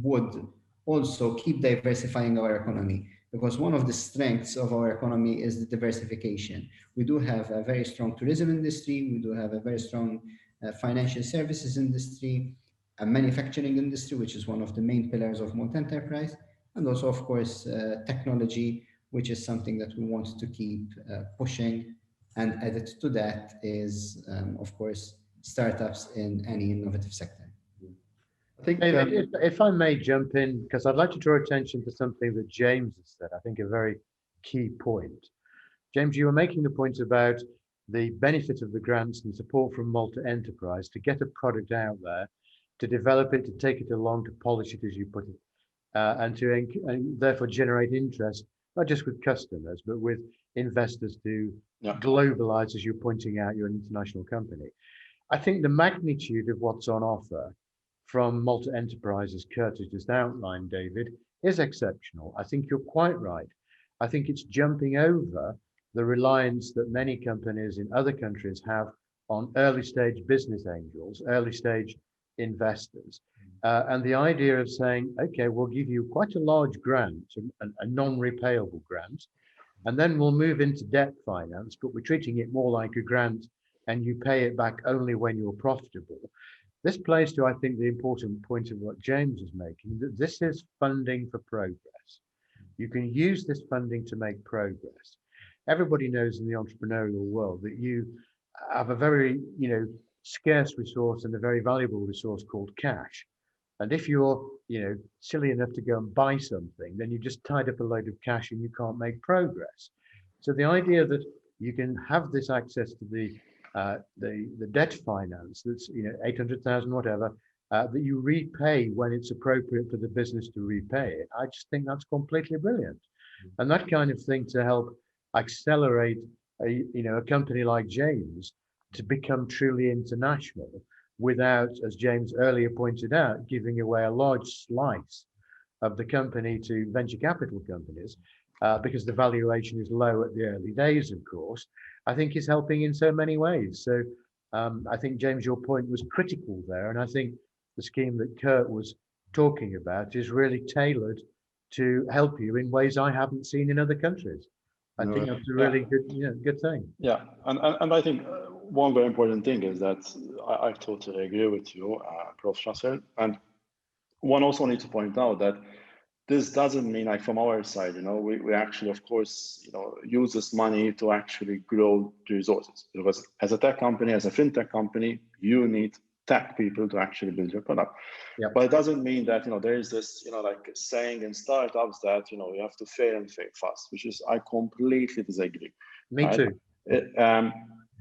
[SPEAKER 2] would also keep diversifying our economy. Because one of the strengths of our economy is the diversification. We do have a very strong tourism industry, we do have a very strong financial services industry, a manufacturing industry, which is one of the main pillars of Malta Enterprise, and also, of course, technology, which is something that we want to keep pushing. And added to that is, of course, startups in any innovative sector.
[SPEAKER 1] I think,
[SPEAKER 3] David, if I may jump in, because I'd like to draw attention to something that James has said, I think a very key point. James, you were making the point about the benefit of the grants and support from Malta Enterprise to get a product out there, to develop it, to take it along, to polish it, as you put it, and therefore generate interest, not just with customers, but with investors to globalize, as you're pointing out, you're an international company. I think the magnitude of what's on offer from Malta Enterprise, as Kurt has just outlined, David, is exceptional. I think you're quite right. I think it's jumping over the reliance that many companies in other countries have on early stage business angels, early stage investors. And the idea of saying, okay, we'll give you quite a large grant, a non-repayable grant, and then we'll move into debt finance, but we're treating it more like a grant and you pay it back only when you're profitable. This plays to, I think, the important point of what James is making, that this is funding for progress. You can use this funding to make progress. Everybody knows in the entrepreneurial world that you have a very, scarce resource and a very valuable resource called cash. And if you're, silly enough to go and buy something, then you've just tied up a load of cash and you can't make progress. So the idea that you can have this access to the debt finance that's 800,000 whatever, that you repay when it's appropriate for the business to repay it, I just think that's completely brilliant. And that kind of thing to help accelerate a company like James to become truly international without, as James earlier pointed out, giving away a large slice of the company to venture capital companies, because the valuation is low at the early days, of course, I think is helping in so many ways. So I think, James, your point was critical there. And I think the scheme that Kurt was talking about is really tailored to help you in ways I haven't seen in other countries. I think that's a really good thing.
[SPEAKER 4] Yeah, and I think one very important thing is that I totally agree with you, Prof. Russell. And one also needs to point out that this doesn't mean, like, from our side, we actually, of course, use this money to actually grow the resources. Because as a tech company, as a fintech company, you need tech people to actually build your product.
[SPEAKER 3] Yep.
[SPEAKER 4] But it doesn't mean that, there is this, like saying in startups that, you have to fail and fail fast, which is, I completely disagree.
[SPEAKER 3] Me
[SPEAKER 4] right?
[SPEAKER 3] too.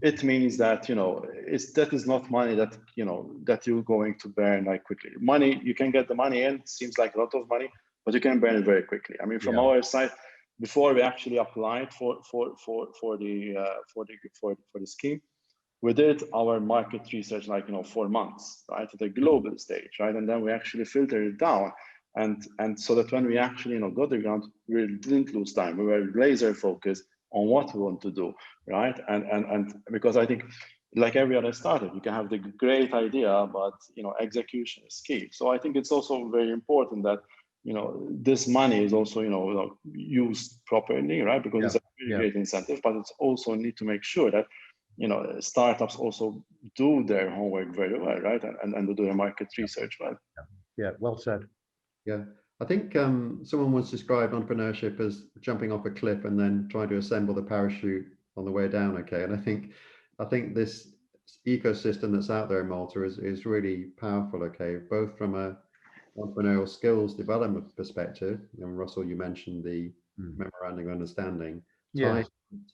[SPEAKER 4] It means that, that is not money that, that you're going to burn like quickly. Money, you can get the money in, seems like a lot of money, but you can burn it very quickly. I mean, from our side, before we actually applied for the scheme, we did our market research, like 4 months, right, at a global stage, right, and then we actually filtered it down, and so that when we actually got the grant, we didn't lose time. We were laser focused on what we want to do, right, and because I think, like every other startup, you can have the great idea, but execution is key. So I think it's also very important that this money is also, used properly, right? Because it's a really great incentive, but it's also need to make sure that, startups also do their homework very well, right? And do their market research well.
[SPEAKER 3] Yeah, well said.
[SPEAKER 1] Yeah, I think someone once described entrepreneurship as jumping off a cliff and then trying to assemble the parachute on the way down. Okay, and I think this ecosystem that's out there in Malta is really powerful. Okay, both from a entrepreneurial skills development perspective. Russell, you mentioned the memorandum of understanding.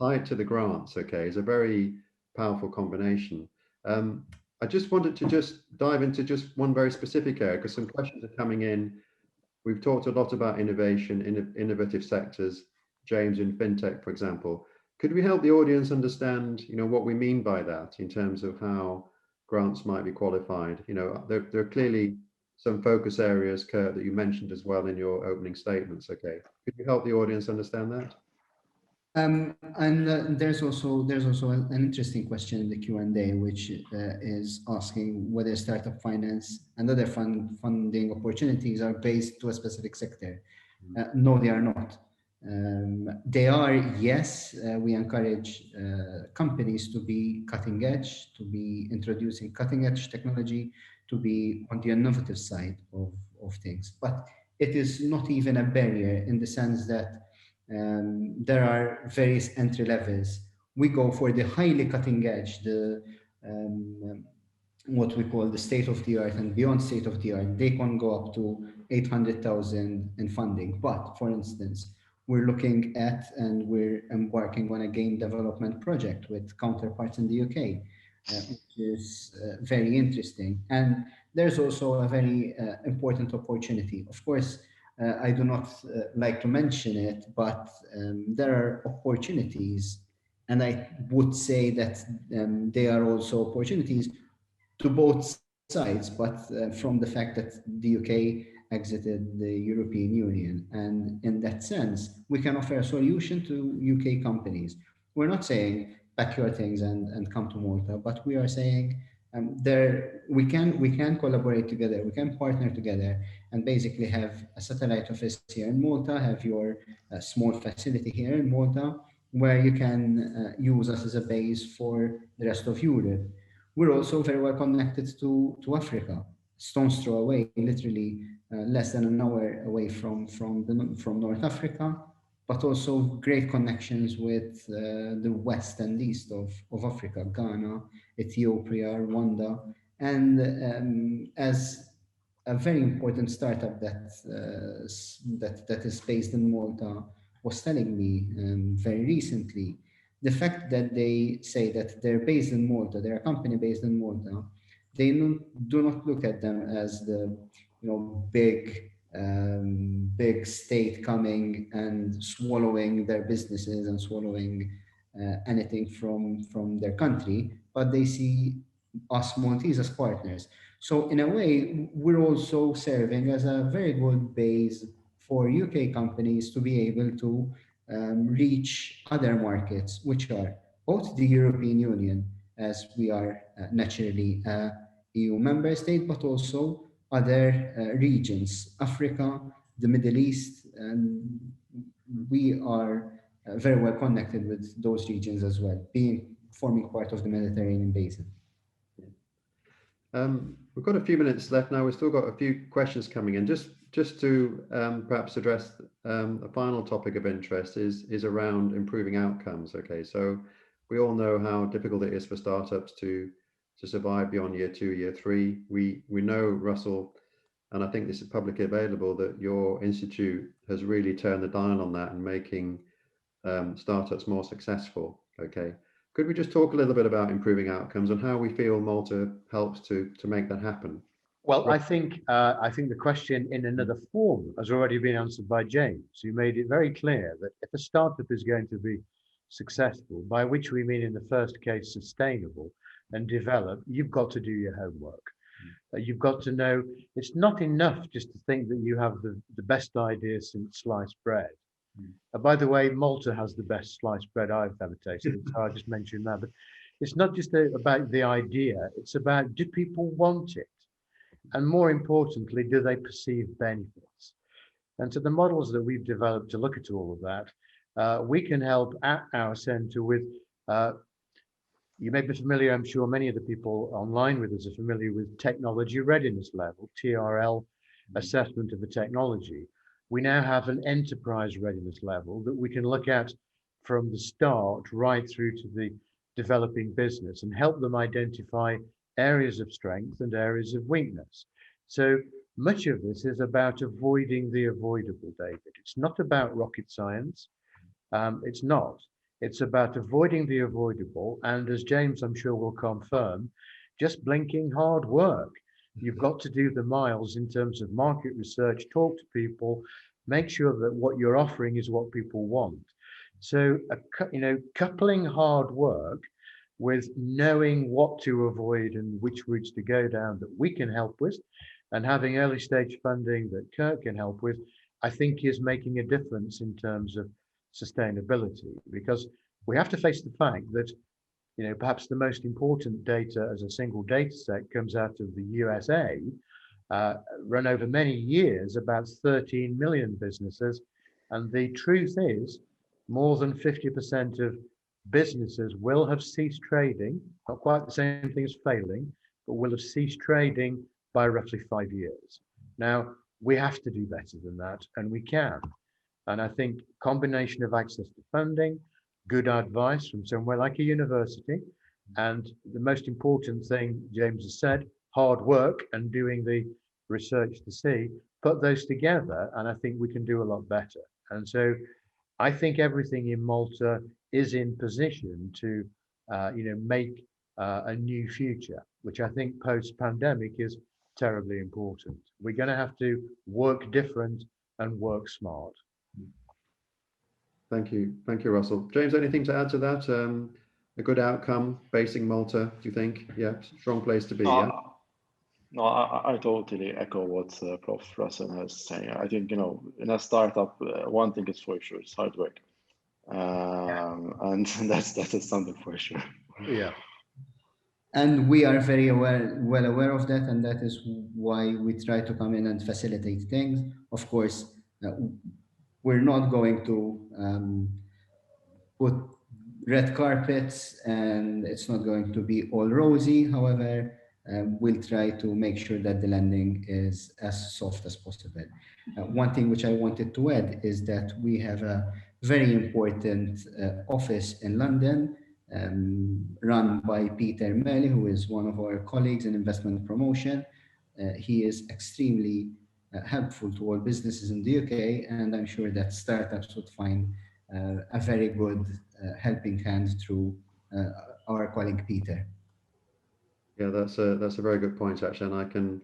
[SPEAKER 1] Tied to the grants. Okay, is a very powerful combination. I just wanted to just dive into just one very specific area because some questions are coming in. We've talked a lot about innovation, innovative sectors, James, in fintech, for example. Could we help the audience understand, what we mean by that in terms of how grants might be qualified? There are clearly some focus areas, Kurt, that you mentioned as well in your opening statements. Okay, could you help the audience understand that?
[SPEAKER 2] There's also an interesting question in the Q&A, which is asking whether startup finance and other funding opportunities are based to a specific sector. No, they are not. They are, yes, we encourage companies to be cutting edge, to be introducing cutting edge technology, to be on the innovative side of things. But it is not even a barrier in the sense that there are various entry levels. We go for the highly cutting edge, what we call the state of the art and beyond state of the art. They can go up to 800,000 in funding. But for instance, we're looking at and we're embarking on a game development project with counterparts in the UK, which is very interesting. And there's also a very important opportunity. Of course, I do not like to mention it, but there are opportunities, and I would say that they are also opportunities to both sides, but from the fact that the UK exited the European Union. And in that sense, we can offer a solution to UK companies. We're not saying pack your things and come to Malta, but we are saying we can collaborate together, we can partner together, and basically have a satellite office here in Malta, have your small facility here in Malta, where you can use us as a base for the rest of Europe. We're also very well connected to Africa, stone's throw away, literally less than an hour away from North Africa, but also great connections with the west and east of Africa, Ghana, Ethiopia, Rwanda, and as a very important startup that is based in Malta was telling me very recently, the fact that they say that they're based in Malta, they're a company based in Malta, they do not look at them as the big state coming and swallowing their businesses and swallowing anything from their country, but they see us Maltese as partners. So in a way, we're also serving as a very good base for UK companies to be able to reach other markets, which are both the European Union, as we are naturally a EU member state, but also other regions, Africa, the Middle East, and we are very well connected with those regions as well, forming part of the Mediterranean basin.
[SPEAKER 1] We've got a few minutes left now. We've still got a few questions coming in. Just to perhaps address a final topic of interest is around improving outcomes. Okay, so we all know how difficult it is for startups to survive beyond year 2, year 3. We know, Russell, and I think this is publicly available, that your institute has really turned the dial on that and making startups more successful. Okay. Could we just talk a little bit about improving outcomes and how we feel Malta helps to make that happen?
[SPEAKER 3] Well, I think the question in another form has already been answered by James, who made it very clear that if a startup is going to be successful, by which we mean in the first case sustainable and develop, you've got to do your homework. You've got to know it's not enough just to think that you have the best idea since sliced bread. By the way, Malta has the best sliced bread I've ever tasted, so I just mentioned that. But it's not just about the idea, it's about, do people want it? And more importantly, do they perceive benefits? And so the models that we've developed to look at all of that, we can help at our center with, you may be familiar, I'm sure many of the people online with us are familiar with technology readiness level, TRL assessment of the technology. We now have an enterprise readiness level that we can look at from the start right through to the developing business and help them identify areas of strength and areas of weakness. So much of this is about avoiding the avoidable, David. It's not about rocket science. It's not. It's about avoiding the avoidable. And as James, I'm sure, will confirm, just blinking hard work. You've got to do the miles in terms of market research, talk to people, make sure that what you're offering is what people want. So, coupling hard work with knowing what to avoid and which routes to go down that we can help with, and having early stage funding that Kirk can help with, I think is making a difference in terms of sustainability, because we have to face the fact that, perhaps the most important data as a single data set comes out of the USA, run over many years, about 13 million businesses. And the truth is, more than 50% of businesses will have ceased trading, not quite the same thing as failing, but will have ceased trading by roughly 5 years. Now, we have to do better than that, and we can. And I think combination of access to funding, good advice from somewhere like a university, and the most important thing James has said, hard work and doing the research to see, put those together, and I think we can do a lot better. And so I think everything in Malta is in position to, make a new future, which I think post-pandemic is terribly important. We're going to have to work different and work smart.
[SPEAKER 1] Thank you, Russell. James, anything to add to that? A good outcome basing Malta, do you think? Yeah, strong place to be. Yeah.
[SPEAKER 4] No, I totally echo what Prof. Russell has saying. I think, in a startup, one thing is for sure, it's hard work. And that is something for sure.
[SPEAKER 3] Yeah.
[SPEAKER 2] And we are very well aware of that, and that is why we try to come in and facilitate things. Of course, we're not going to put red carpets, and it's not going to be all rosy. However, we'll try to make sure that the landing is as soft as possible. One thing which I wanted to add is that we have a very important office in London, run by Peter Melly, who is one of our colleagues in investment promotion. He is extremely helpful to all businesses in the UK, and I'm sure that startups would find a very good helping hand through our colleague Peter.
[SPEAKER 1] Yeah, that's a very good point, actually, and I can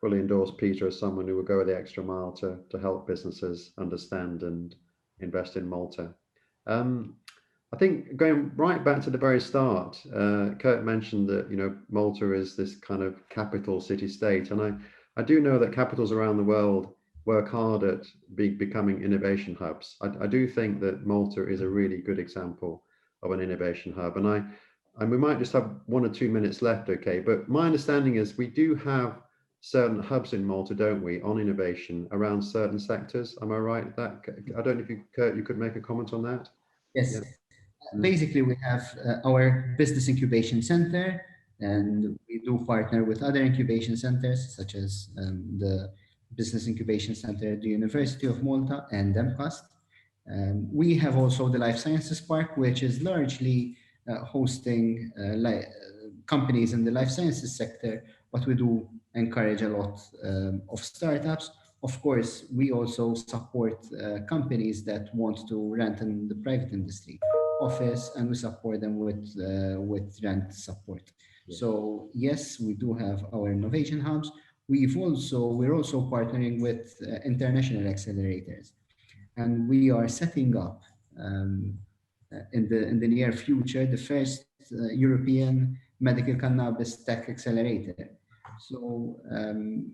[SPEAKER 1] fully endorse Peter as someone who will go the extra mile to help businesses understand and invest in Malta. I think going right back to the very start, Kurt mentioned that Malta is this kind of capital city-state, and I do know that capitals around the world work hard at becoming innovation hubs. I do think that Malta is a really good example of an innovation hub, and we might just have 1 or 2 minutes left, okay? But my understanding is we do have certain hubs in Malta, don't we, on innovation around certain sectors. Am I right? That I don't know if Kurt, you could make a comment on that.
[SPEAKER 2] Yes.
[SPEAKER 1] Yeah.
[SPEAKER 2] Basically, we have our business incubation center, and we do partner with other incubation centers, such as the Business Incubation Center at the University of Malta and MCAST. We have also the Life Sciences Park, which is largely hosting companies in the life sciences sector, but we do encourage a lot of startups. Of course, we also support companies that want to rent in the private industry office, and we support them with rent support. Yeah. So yes, we do have our innovation hubs. We're also partnering with international accelerators, and we are setting up in the near future the first European medical cannabis tech accelerator. So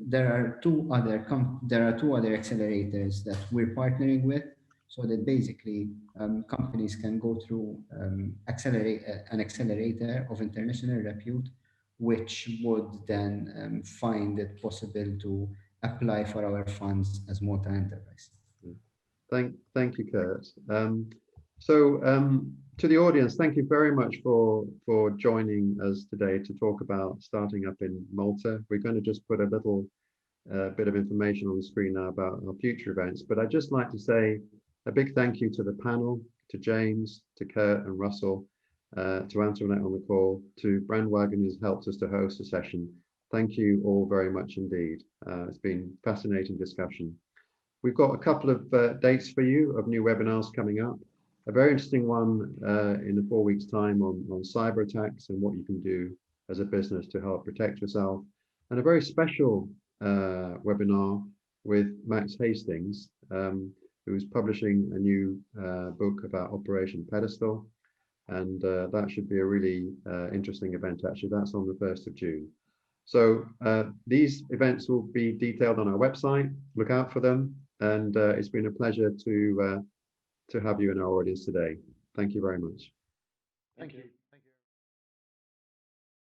[SPEAKER 2] there are two other accelerators that we're partnering with, so that basically companies can go through an accelerator of international repute, which would then find it possible to apply for our funds as Malta Enterprise.
[SPEAKER 1] Thank you, Kurt. To the audience, thank you very much for joining us today to talk about starting up in Malta. We're going to just put a little bit of information on the screen now about our future events, but I'd just like to say a big thank you to the panel, to James, to Kurt and Russell, to Antoinette on the call, to Brandwagon who's helped us to host the session. Thank you all very much indeed. It's been a fascinating discussion. We've got a couple of dates for you of new webinars coming up. A very interesting one in 4 weeks' time on cyber attacks and what you can do as a business to help protect yourself. And a very special webinar with Max Hastings, who's publishing a new book about Operation Pedestal. And that should be a really interesting event, actually. That's on the 1st of June. So these events will be detailed on our website. Look out for them. And it's been a pleasure to have you in our audience today. Thank you very much.
[SPEAKER 3] Thank you.